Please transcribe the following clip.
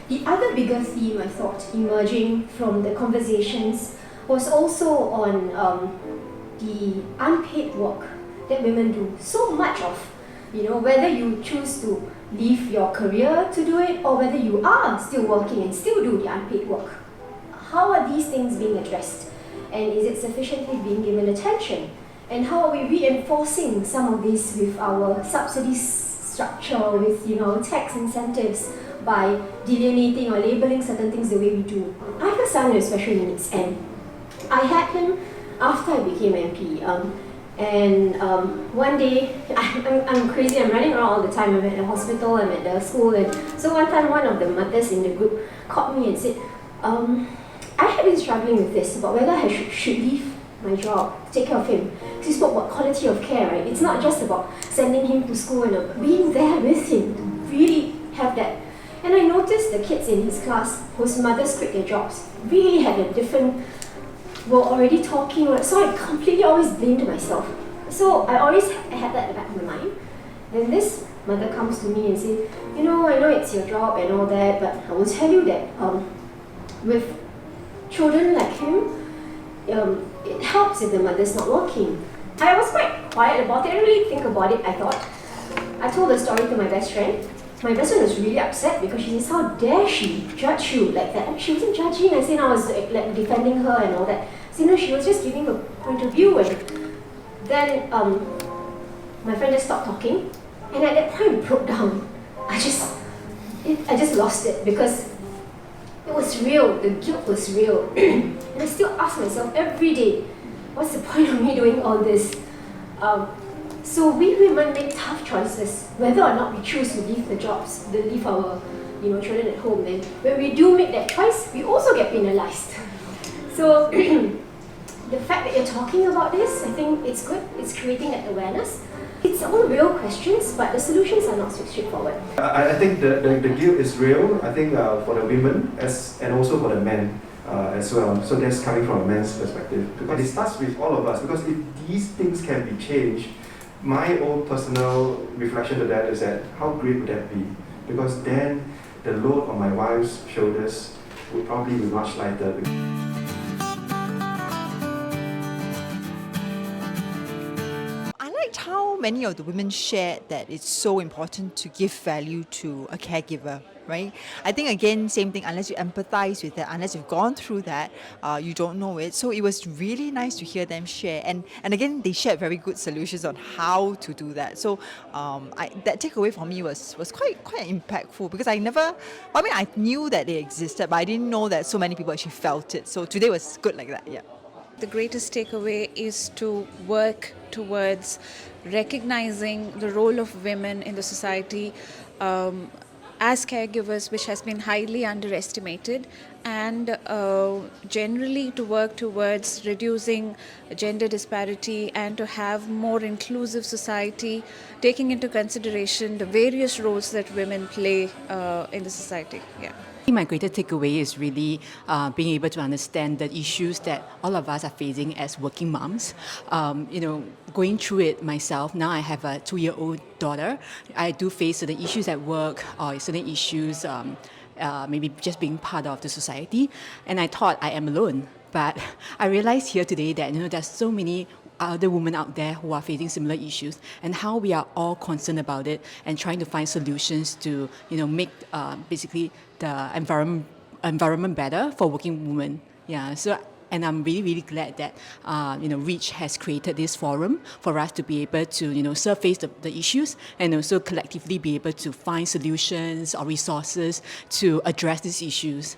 The other bigger theme, I thought, emerging from the conversations was also on the unpaid work that women do. So much of, whether you choose to leave your career to do it or whether you are still working and still do the unpaid work. How are these things being addressed? And is it sufficiently being given attention? And how are we reinforcing some of this with our subsidy structure, with tax incentives, by delineating or labeling certain things the way we do? I have a son with special needs, and I had him after I became MP. One day, I'm crazy, I'm running around all the time. I'm at the hospital, I'm at the school, and so one time one of the mothers in the group called me and said, I have been struggling with this, about whether I should leave my job to take care of him. Because he spoke about quality of care, right? It's not just about sending him to school and being there with him, to really have that. And I noticed the kids in his class whose mothers quit their jobs really had a different, were already talking, so I completely always blamed myself. So I always had that at the back of my mind. Then this mother comes to me and says, I know it's your job and all that, but I will tell you that with children like him, it helps if the mother's not working. I was quite quiet about it, I didn't really think about it, I thought. I told the story to my best friend. My best friend was really upset because she says, how dare she judge you like that? And she wasn't judging, I said I was like defending her and all that. So she was just giving a point of view. And then my friend just stopped talking, and at that point it broke down. I just lost it because it was real, the guilt was real. And I still ask myself every day, what's the point of me doing all this? So we women make tough choices, whether or not we choose to leave the jobs, to leave our children at home. And when we do make that choice, we also get penalized. So the fact that you're talking about this, I think it's good. It's creating that awareness. It's all real questions, but the solutions are not so straightforward. I think the guilt is real, I think for the women and also for the men as well. So that's coming from a man's perspective. Because it starts with all of us, because if these things can be changed, my own personal reflection to that is that how great would that be? Because then the load on my wife's shoulders would probably be much lighter. How many of the women shared that it's so important to give value to a caregiver, right? I think again, same thing, unless you empathize with that, unless you've gone through that, you don't know it. So it was really nice to hear them share. And again, they shared very good solutions on how to do that. So that takeaway for me was quite impactful, because I knew that they existed, but I didn't know that so many people actually felt it. So today was good like that, yeah. The greatest takeaway is to work towards recognizing the role of women in the society as caregivers, which has been highly underestimated, and generally to work towards reducing gender disparity and to have more inclusive society, taking into consideration the various roles that women play in the society. Yeah. My greatest takeaway is really being able to understand the issues that all of us are facing as working moms. Going through it myself, now I have a 2-year-old daughter. I do face certain issues at work or certain issues maybe just being part of the society. And I thought I am alone. But I realized here today that there's so many other women out there who are facing similar issues, and how we are all concerned about it and trying to find solutions to make basically the environment better for working women. Yeah. And I'm really glad that REACH has created this forum for us to be able to surface the issues and also collectively be able to find solutions or resources to address these issues.